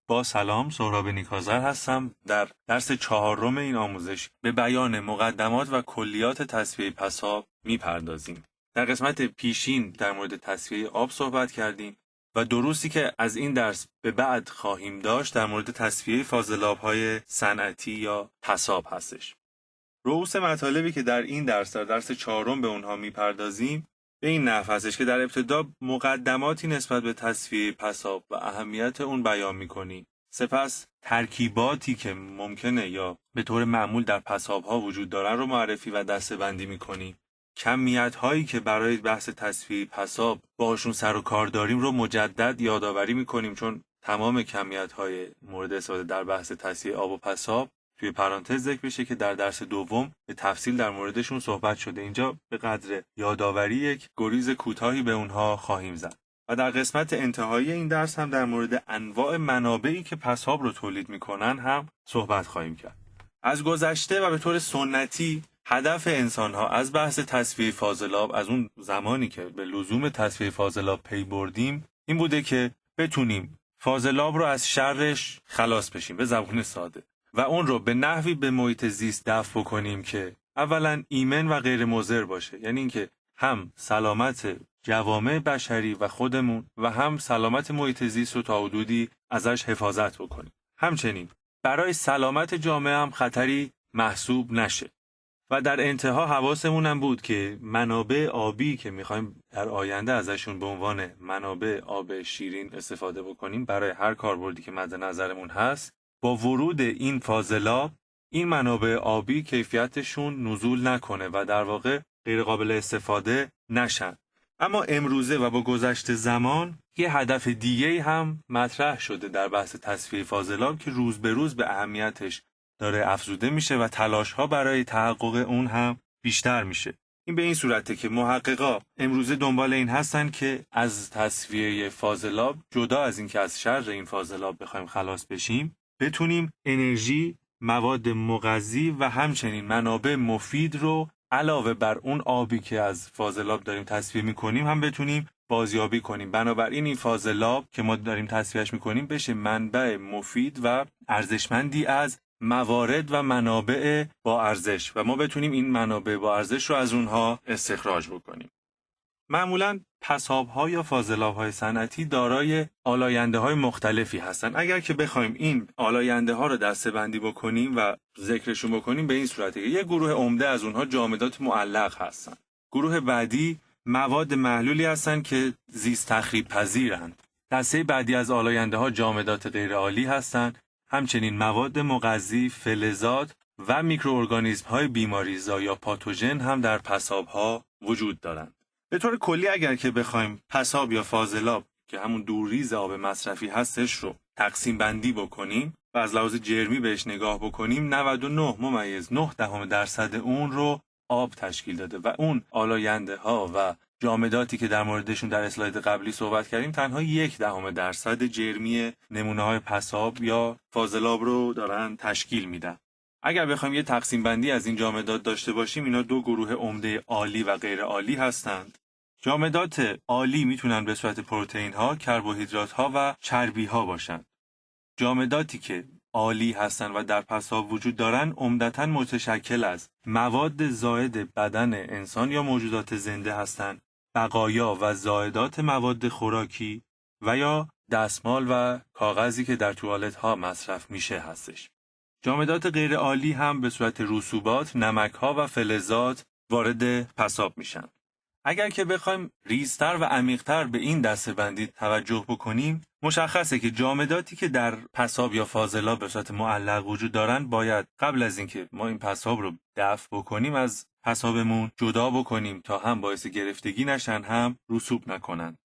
با سلام، سهراب نیک‌آذر هستم. در درس 4 این آموزش به بیان مقدمات و کلیات تصفیه پساب میپردازیم. در قسمت پیشین در مورد تصفیه آب صحبت کردیم و دروسی که از این درس به بعد خواهیم داشت در مورد تصفیه فاضلاب‌های صنعتی یا پساب هستش. رؤوس مطالبی که در این درس 4 به اونها میپردازیم به این نحو هستش که در ابتدا مقدماتی نسبت به تصفیه پساب و اهمیت اون بیان می‌کنیم. سپس ترکیباتی که ممکنه یا به طور معمول در پساب‌ها وجود دارن رو معرفی و دسته‌بندی می‌کنیم. کمیت‌هایی که برای بحث تصفیه پساب باشون سر و کار داریم رو مجدد یادآوری می‌کنیم، چون تمام کمیت‌های مورد استفاده در بحث تصفیه آب و پساب توی پرانتز ذکر بشه که در درس دوم به تفصیل در موردشون صحبت شده. اینجا به قدر یادآوری یک گریز کوتاهی به اونها خواهیم زد. و در قسمت انتهایی این درس هم در مورد انواع منابعی که پساب رو تولید میکنن هم صحبت خواهیم کرد. از گذشته و به طور سنتی هدف انسان‌ها از بحث تصفیه فاضلاب، از اون زمانی که به لزوم تصفیه فاضلاب پی بردیم، این بوده که بتونیم فاضلاب رو از شرش خلاص بشیم، به زبان ساده، و اون رو به نحوی به محیط زیست دفع بکنیم که اولا ایمن و غیر مضر باشه، یعنی اینکه هم سلامت جوامع بشری و خودمون و هم سلامت محیط زیست رو تا حدودی ازش حفاظت بکنیم. همچنین برای سلامت جامعه هم خطری محسوب نشه. و در انتها حواسمون هم بود که منابع آبی که میخوایم در آینده ازشون به عنوان منابع آب شیرین استفاده بکنیم برای هر کاربردی که مد نظرمون هست، با ورود این فاضلاب این منابع آبی کیفیتشون نزول نکنه و در واقع غیر قابل استفاده نشن. اما امروزه و با گذشت زمان یه هدف دیگه هم مطرح شده در بحث تصفیه فاضلاب که روز به روز به اهمیتش داره افزوده میشه و تلاش‌ها برای تحقق اون هم بیشتر میشه. این به این صورته که محققا امروزه دنبال این هستن که از تصفیه فاضلاب، جدا از این که از شر این فاضلاب بخوایم خلاص بشیم، بتونیم انرژی، مواد مغذی و همچنین منابع مفید رو علاوه بر اون آبی که از فاضلاب داریم تصفیه میکنیم هم بتونیم بازیابی کنیم. بنابراین این فاضلاب که ما داریم تصفیهش میکنیم بشه منبع مفید و ارزشمندی از موارد و منابع با ارزش و ما بتونیم این منابع با ارزش رو از اونها استخراج بکنیم. معمولاً پساب‌ها یا فاضلاب‌های صنعتی دارای آلاینده‌های مختلفی هستن. اگر که بخوایم این آلاینده‌ها رو دسته‌بندی بکنیم و ذکرشون بکنیم به این صورته که یک گروه عمده از اونها جامدات معلق هستن. گروه بعدی مواد محلولی هستن که زیست تخریب پذیرند. دسته بعدی از آلاینده‌ها جامدات غیرعالی هستند. همچنین مواد مغذی، فلزات و میکروارگانیسم‌های بیماریزا یا پاتوژن هم در پساب‌ها وجود دارند. به طور کلی اگر که بخوایم پساب یا فاضلاب که همون دورریز آب مصرفی هستش رو تقسیم بندی بکنیم و از لحاظ جرمی بهش نگاه بکنیم، 99.9% اون رو آب تشکیل داده و اون آلاینده ها و جامداتی که در موردشون در اسلاید قبلی صحبت کردیم تنها 0.1% جرمی نمونه های پساب یا فاضلاب رو دارن تشکیل میدن. اگر بخوایم یه تقسیم بندی از این جامدات داشته باشیم، اینا دو گروه عمده عالی و غیر عالی هستند. جامدات عالی میتونن به صورت پروتئین ها، کربوهیدرات ها و چربی ها باشند. جامداتی که عالی هستند و در پساب وجود دارن عمدتاً متشکل از مواد زائد بدن انسان یا موجودات زنده هستند، بقایا و زائدات مواد خوراکی و یا دستمال و کاغذی که در توالت ها مصرف میشه هستش. جامدات غیر عالی هم به صورت رسوبات، نمک‌ها و فلزات وارد پساب میشن. اگر که بخوایم ریزتر و عمیق‌تر به این دسته‌بندی توجه بکنیم، مشخصه که جامداتی که در پساب یا فاضلاب به صورت معلق وجود دارن باید قبل از اینکه ما این پساب رو دفع بکنیم از پسابمون جدا بکنیم تا هم باعث گرفتگی نشن هم رسوب نکنن.